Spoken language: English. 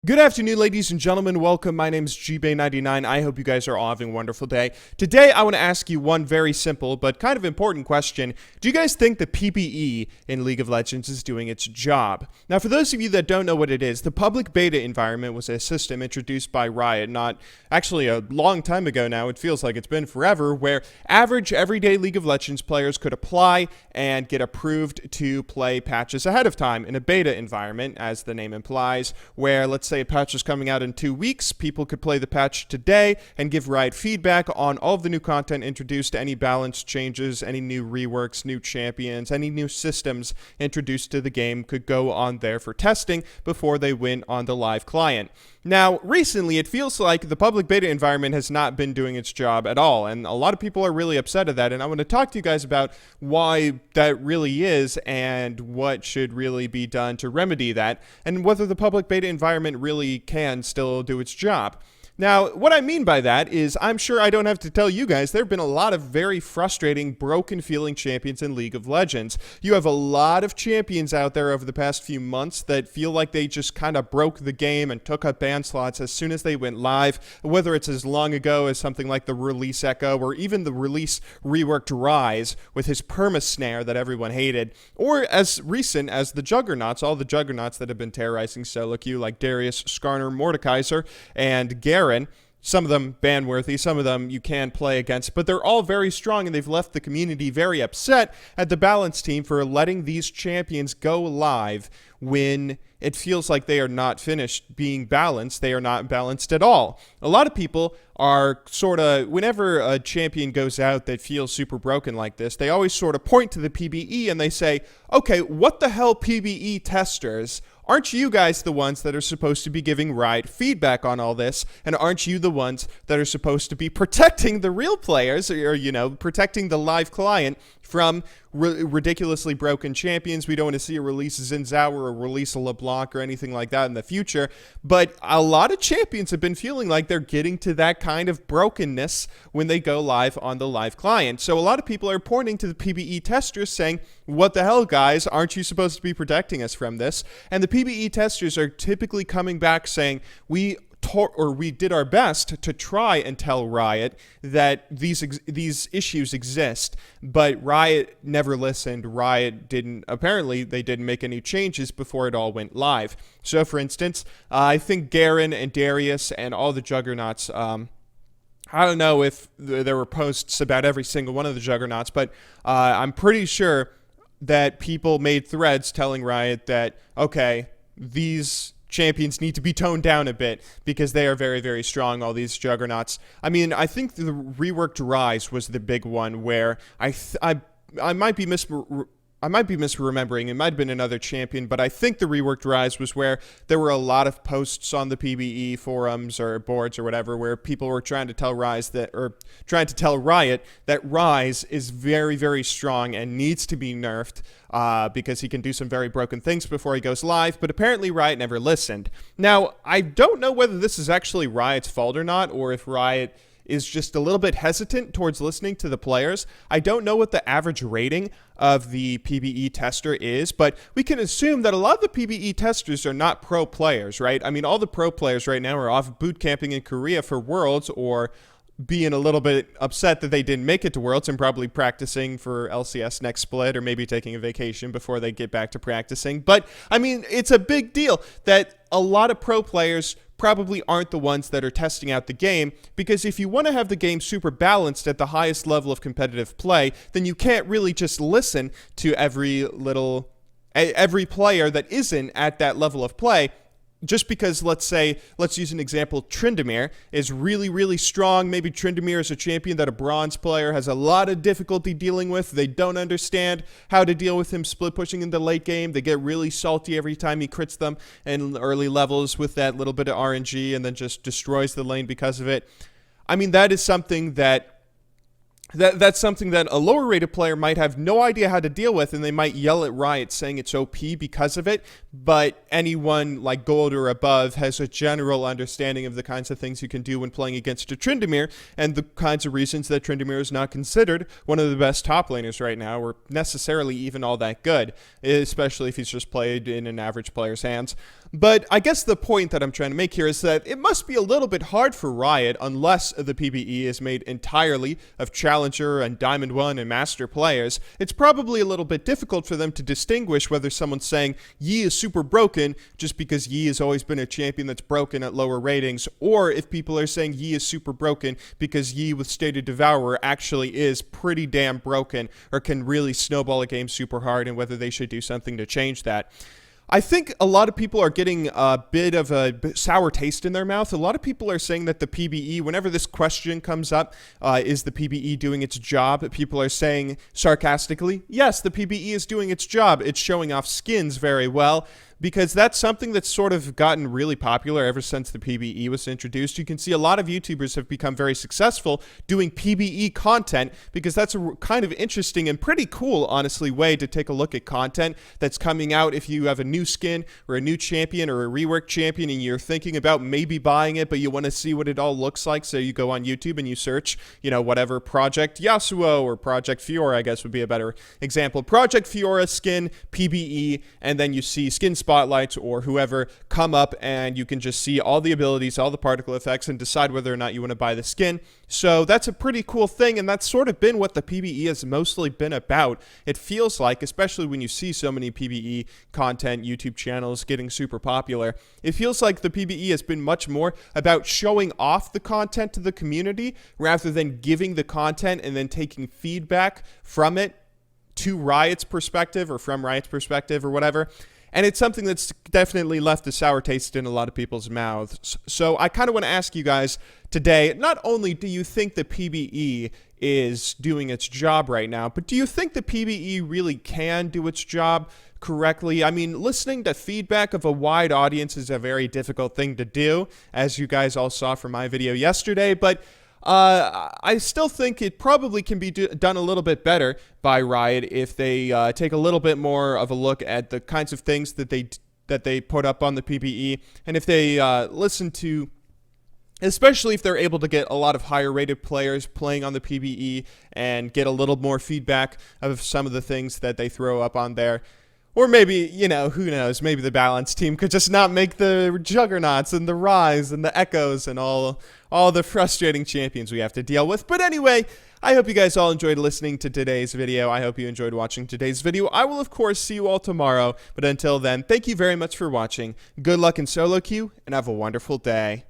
Good afternoon, ladies and gentlemen. Welcome. My name is GBay99. I hope you guys are all having a wonderful day. Today, I want to ask you one very simple but kind of important question. Do you guys think the PBE in League of Legends is doing its job? Now, for those of you that don't know what it is, the public beta environment was a system introduced by Riot not actually a long time ago now. It feels like it's been forever, where average everyday League of Legends players could apply and get approved to play patches ahead of time in a beta environment, as the name implies, where, let's say, a patch is coming out in 2 weeks, people could play the patch today and give Riot feedback on all of the new content introduced, any balance changes, any new reworks, new champions, any new systems introduced to the game could go on there for testing before they went on the live client. Now, recently, it feels like the public beta environment has not been doing its job at all, and a lot of people are really upset at that, and I want to talk to you guys about why that really is and what should really be done to remedy that, and whether the public beta environment really can still do its job. Now, what I mean by that is I'm sure I don't have to tell you guys there have been a lot of very frustrating, broken-feeling champions in League of Legends. You have a lot of champions out there over the past few months that feel like they just kind of broke the game and took up ban slots as soon as they went live, whether it's as long ago as something like the Release Echo or even the Release reworked Rise with his perma-snare that everyone hated, or as recent as the Juggernauts, all the Juggernauts that have been terrorizing solo queue like Darius, Skarner, Mordekaiser, and Garen. Some of them ban-worthy, some of them you can play against, but they're all very strong, and they've left the community very upset at the balance team for letting these champions go live when it feels like they are not finished being balanced. They are not balanced at all. A lot of people are sort of, whenever a champion goes out that feels super broken like this, they always sort of point to the PBE and they say, okay, what the hell, PBE testers? Aren't you guys the ones that are supposed to be giving Riot feedback on all this? And aren't you the ones that are supposed to be protecting the real players or you know, protecting the live client from ridiculously broken champions? We don't want to see a release of Zinzao or a release of LeBlanc or anything like that in the future. But a lot of champions have been feeling like they're getting to that kind of brokenness when they go live on the live client. So a lot of people are pointing to the PBE testers saying, what the hell, guys? Aren't you supposed to be protecting us from this? And the PBE testers are typically coming back saying, we did our best to try and tell Riot that these issues exist, but Riot never listened. Riot apparently they didn't make any changes before it all went live. So for instance, I think Garen and Darius and all the Juggernauts, I don't know if there were posts about every single one of the Juggernauts, but I'm pretty sure that people made threads telling Riot that, okay, these champions need to be toned down a bit because they are very, very strong, all these Juggernauts. I mean, I think the reworked Rise was the big one where I might be misremembering. It might have been another champion, but I think the reworked Rise was where there were a lot of posts on the PBE forums or boards or whatever where people were trying to tell Riot that Rise is very, very strong and needs to be nerfed because he can do some very broken things before he goes live, but apparently Riot never listened. Now, I don't know whether this is actually Riot's fault or not, or if Riot is just a little bit hesitant towards listening to the players. I don't know what the average rating of the PBE tester is, but we can assume that a lot of the PBE testers are not pro players, right? I mean, all the pro players right now are off boot camping in Korea for Worlds or being a little bit upset that they didn't make it to Worlds and probably practicing for LCS next split or maybe taking a vacation before they get back to practicing. But, I mean, it's a big deal that a lot of pro players probably aren't the ones that are testing out the game, because if you want to have the game super balanced at the highest level of competitive play, then you can't really just listen to every player that isn't at that level of play. Just because, let's use an example, Tryndamere is really, really strong. Maybe Tryndamere is a champion that a bronze player has a lot of difficulty dealing with. They don't understand how to deal with him split pushing in the late game. They get really salty every time he crits them in early levels with that little bit of RNG and then just destroys the lane because of it. I mean, that is something that that's something that a lower rated player might have no idea how to deal with, and they might yell at Riot saying it's OP because of it. But anyone like gold or above has a general understanding of the kinds of things you can do when playing against a Tryndamere, and the kinds of reasons that Tryndamere is not considered one of the best top laners right now, or necessarily even all that good, especially if he's just played in an average player's hands. But I guess the point that I'm trying to make here is that it must be a little bit hard for Riot, unless the PBE is made entirely of Challenger and Diamond 1 and Master players. It's probably a little bit difficult for them to distinguish whether someone's saying Yi is super broken just because Yi has always been a champion that's broken at lower ratings, or if people are saying Yi is super broken because Yi with Stated Devourer actually is pretty damn broken or can really snowball a game super hard, and whether they should do something to change that. I think a lot of people are getting a bit of a sour taste in their mouth. A lot of people are saying that the PBE, whenever this question comes up, is the PBE doing its job? People are saying sarcastically, yes, the PBE is doing its job. It's showing off skins very well, because that's something that's sort of gotten really popular ever since the PBE was introduced. You can see a lot of YouTubers have become very successful doing PBE content, because that's a kind of interesting and pretty cool, honestly, way to take a look at content that's coming out. If you have a new skin or a new champion or a reworked champion and you're thinking about maybe buying it, but you want to see what it all looks like, so you go on YouTube and you search, you know, whatever Project Yasuo or Project Fiora, I guess would be a better example. Project Fiora skin, PBE, and then you see skin spotlights or whoever come up, and you can just see all the abilities, all the particle effects, and decide whether or not you want to buy the skin. So that's a pretty cool thing, and that's sort of been what the PBE has mostly been about. It feels like, especially when you see so many PBE content YouTube channels getting super popular, it feels like the PBE has been much more about showing off the content to the community rather than giving the content and then taking feedback from it to Riot's perspective, or from Riot's perspective, or whatever. And it's something that's definitely left a sour taste in a lot of people's mouths. So I kind of want to ask you guys today, not only do you think the PBE is doing its job right now, but do you think the PBE really can do its job correctly? I mean, listening to feedback of a wide audience is a very difficult thing to do, as you guys all saw from my video yesterday, but I still think it probably can be done a little bit better by Riot if they take a little bit more of a look at the kinds of things that they put up on the PBE, and if they listen to, especially if they're able to get a lot of higher rated players playing on the PBE and get a little more feedback of some of the things that they throw up on there. Or maybe, you know, who knows, maybe the balance team could just not make the Juggernauts and the Rise and the Echoes and all the frustrating champions we have to deal with. But anyway, I hope you guys all enjoyed listening to today's video. I hope you enjoyed watching today's video. I will, of course, see you all tomorrow. But until then, thank you very much for watching. Good luck in solo queue, and have a wonderful day.